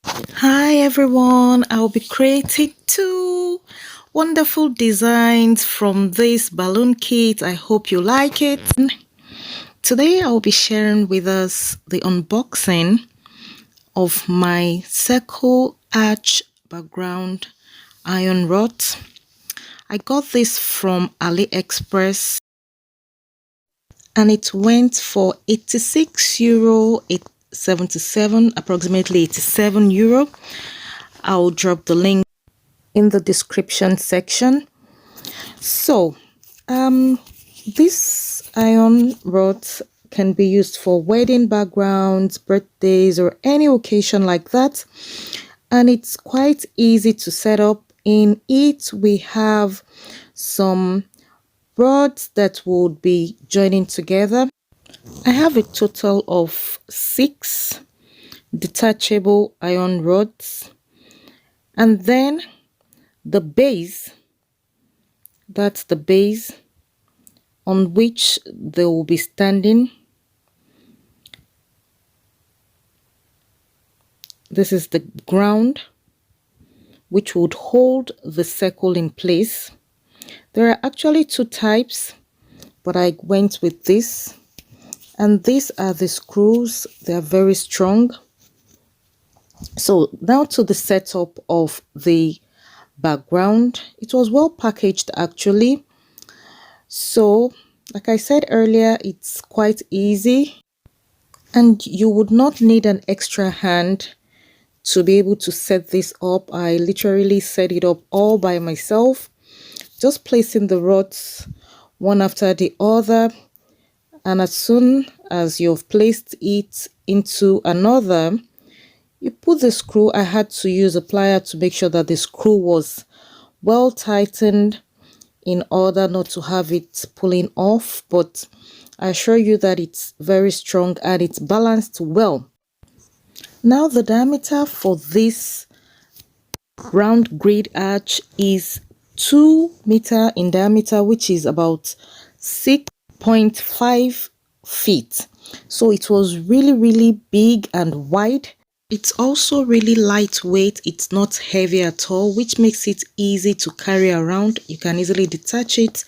Hi everyone, I'll be creating two wonderful designs from this balloon kit. I hope you like it. Today I'll be sharing with us the unboxing of my circle arch background iron rod. I got this from Aliexpress and it went for 86 euro, 77, approximately 87 euro. I'll drop the link in the description section. So this iron rod can be used for wedding backgrounds, birthdays, or any occasion like that, and it's quite easy to set up. In it we have some rods that would be joining together. I have a total of 6 detachable iron rods, and then the base, that's the base on which they will be standing. This is the ground which would hold the circle in place. There are actually 2 types, but I went with this. And these are the screws. They are very strong. So now to the setup of the background. It was well packaged actually. So like I said earlier, it's quite easy and you would not need an extra hand to be able to set this up. I literally set it up all by myself, just placing the rods one after the other, and as soon as you've placed it into another, you put the screw. I had to use a plier to make sure that the screw was well tightened in order not to have it pulling off, but I assure you that it's very strong and it's balanced well. Now the diameter for this round grid arch is 2 meter in diameter, which is about 6.5 feet. So it was really big and wide. It's also really lightweight. It's not heavy at all, which makes it easy to carry around. You can easily detach it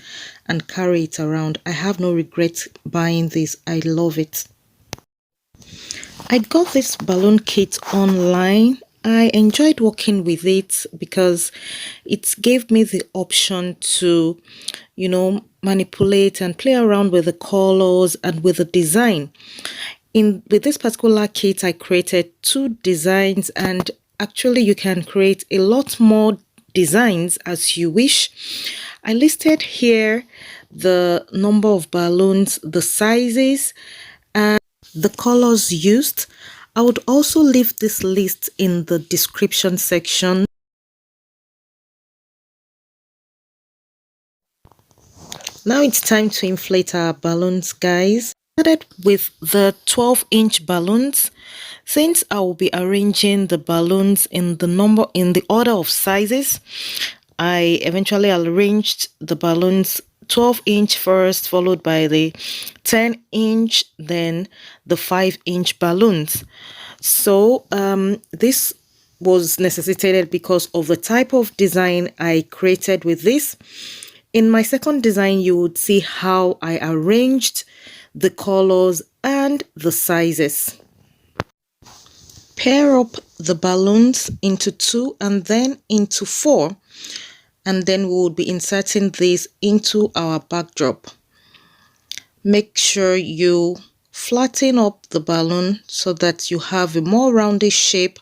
and carry it around. I have no regret buying this. I love it. I got this balloon kit online. I enjoyed working with it because it gave me the option to, manipulate and play around with the colors and with the design. With this particular kit, I created 2 designs, and actually you can create a lot more designs as you wish. I listed here the number of balloons, the sizes, and the colors used. I would also leave this list in the description section. Now it's time to inflate our balloons, guys. I started with the 12-inch balloons. Since I will be arranging the balloons in the order of sizes, I eventually arranged the balloons 12-inch first, followed by the 10-inch, then the 5-inch balloons. So this was necessitated because of the type of design I created with this. In my second design, you would see how I arranged the colors and the sizes. Pair up the balloons into 2 and then into 4, and then we will be inserting these into our backdrop. Make sure you flatten up the balloon so that you have a more rounded shape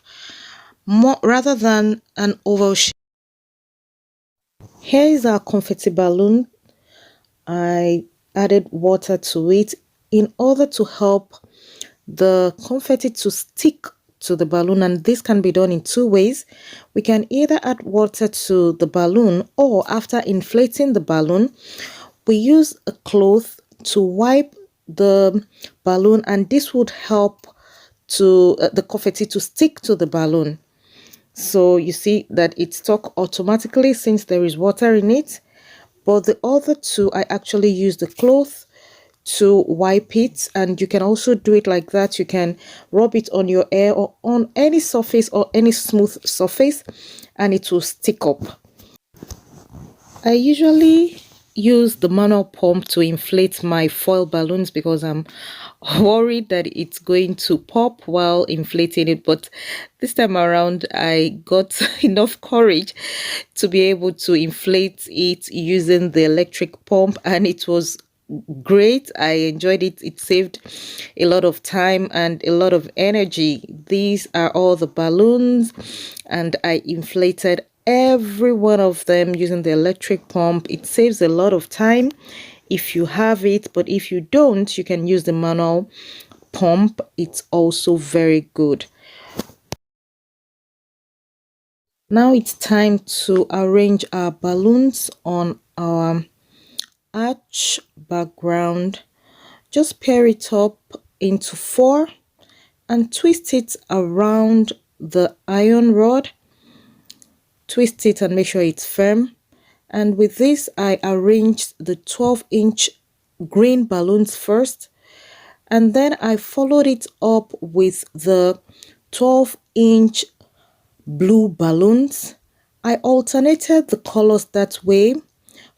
rather than an oval shape. Here is our confetti balloon. I added water to it in order to help the confetti to stick to the balloon, and this can be done in 2 ways. We can either add water to the balloon, or after inflating the balloon, we use a cloth to wipe the balloon, and this would help to the confetti to stick to the balloon. So you see that it stuck automatically since there is water in it. But the other 2, I actually use the cloth to wipe it, and you can also do it like that. You can rub it on your hair or on any surface or any smooth surface, and it will stick up. I usually use the manual pump to inflate my foil balloons because I'm worried that it's going to pop while inflating it, but this time around I got enough courage to be able to inflate it using the electric pump, and it was great. I enjoyed it. It saved a lot of time and a lot of energy. These are all the balloons, and I inflated every one of them using the electric pump. It saves a lot of time if you have it, but if you don't, you can use the manual pump. It's also very good. Now it's time to arrange our balloons on our arch background. Just pair it up into 4 and twist it around the iron rod. Twist it and make sure it's firm. And with this, I arranged the 12-inch green balloons first, and then I followed it up with the 12-inch blue balloons. I alternated the colors that way.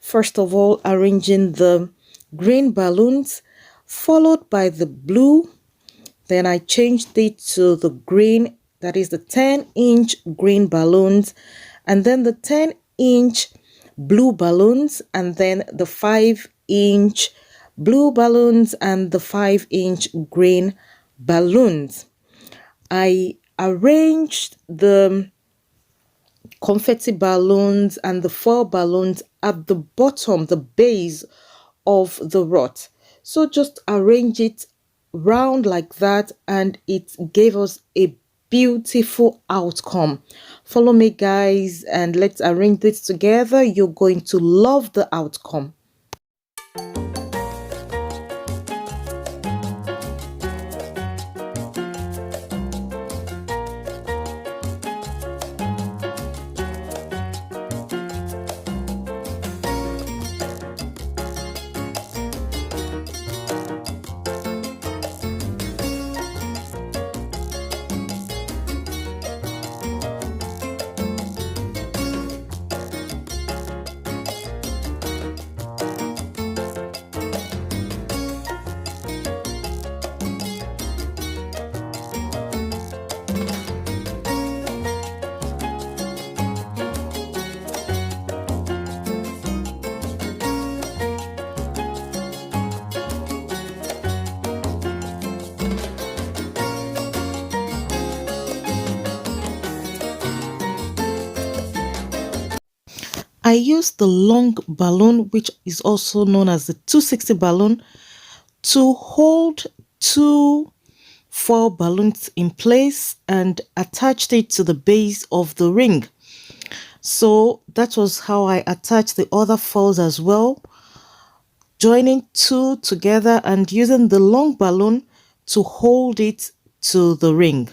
First of all, arranging the green balloons, followed by the blue. Then I changed it to the green, that is the 10-inch green balloons, and then the 10-inch blue balloons, and then the 5-inch blue balloons and the 5-inch green balloons. I arranged the confetti balloons and the foil balloons at the bottom, the base of the rod. So just arrange it round like that, and it gave us a beautiful outcome. Follow me, guys, and let's arrange this together. You're going to love the outcome. I used the long balloon, which is also known as the 260 balloon, to hold 2 foil balloons in place and attached it to the base of the ring. So that was how I attached the other foils as well, joining 2 together and using the long balloon to hold it to the ring.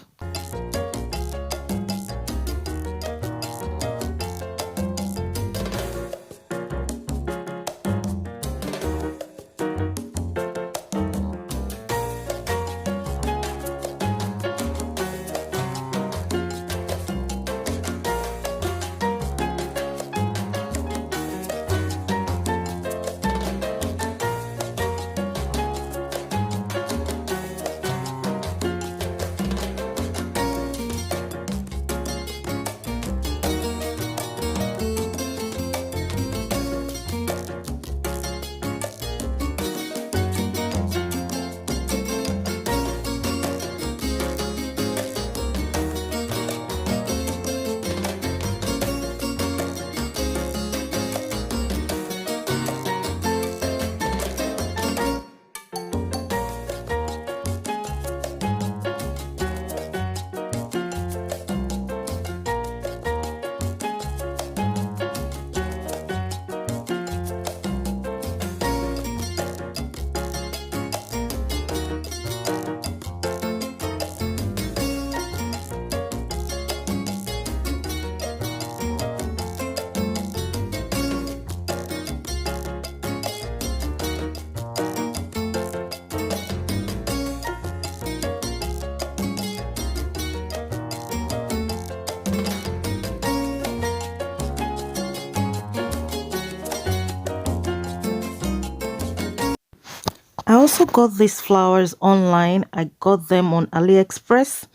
I also got these flowers online. I got them on Aliexpress.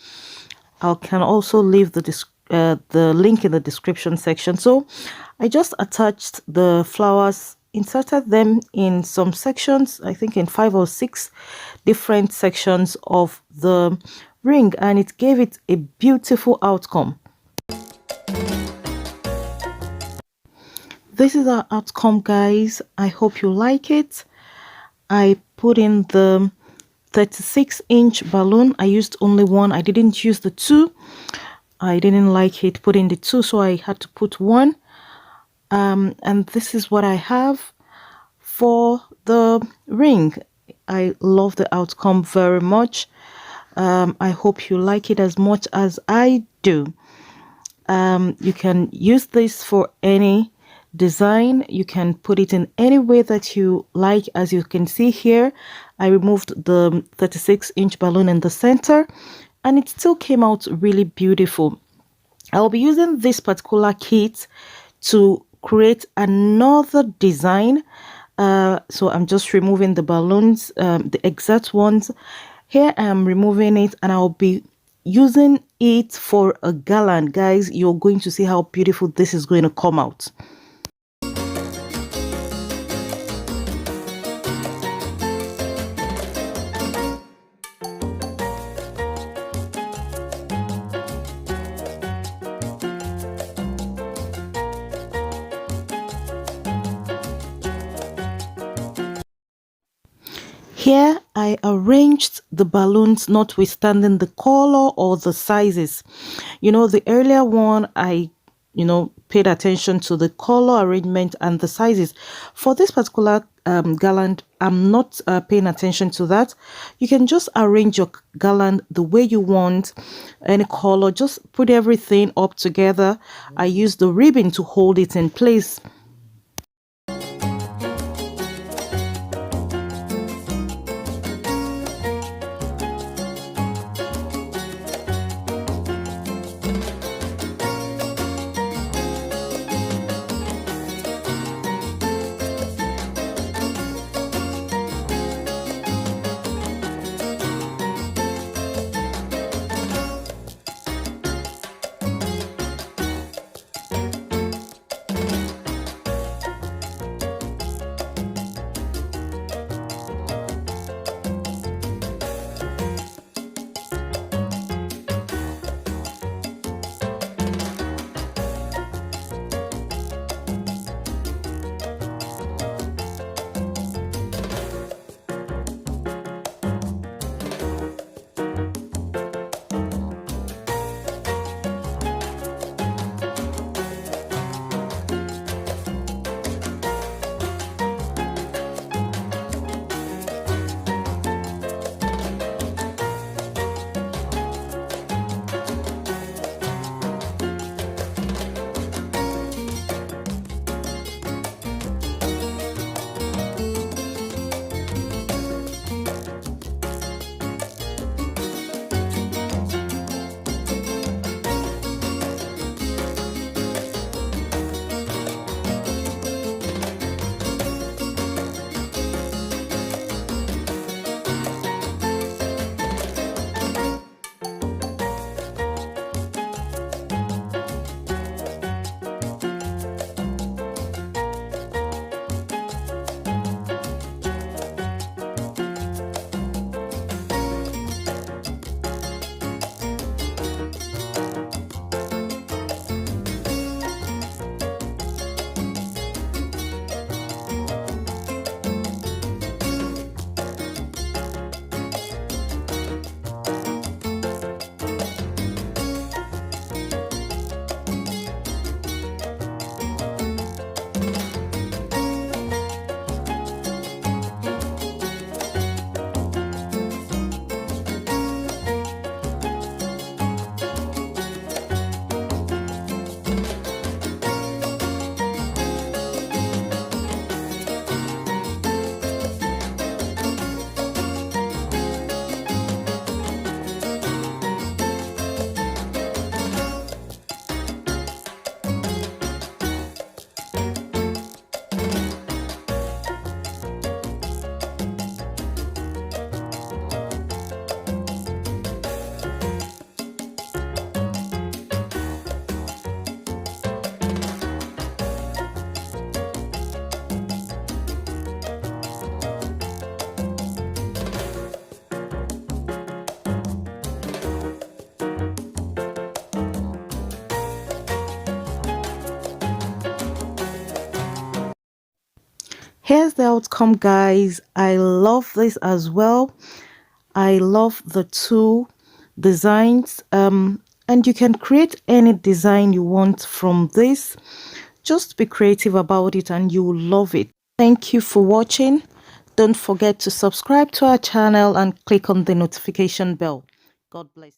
I can also leave the link in the description section. So I just attached the flowers, inserted them in some sections, I think in 5 or 6 different sections of the ring, and it gave it a beautiful outcome. This is our outcome, guys. I hope you like it. I put in the 36-inch balloon. I used only one. I didn't use the two. I didn't like it put in the two, so I had to put one. And this is what I have for the ring. I love the outcome very much. I hope you like it as much as I do. You can use this for any design. You can put it in any way that you like. As you can see here, I removed the 36-inch balloon in the center, and it still came out really beautiful. I'll be using this particular kit to create another design. So I'm just removing the balloons, the exact ones. Here I am removing it, and I'll be using it for a garland. Guys, you're going to see how beautiful this is going to come out. Here I arranged the balloons notwithstanding the color or the sizes. You know, the earlier one I paid attention to the color arrangement and the sizes. For this particular garland, I'm not paying attention to that. You can just arrange your garland the way you want, any color, just put everything up together. I use the ribbon to hold it in place. Here's the outcome, guys. I love this as well. I love the two designs, and you can create any design you want from this. Just be creative about it and you will love it. Thank you for watching. Don't forget to subscribe to our channel and click on the notification bell. God bless.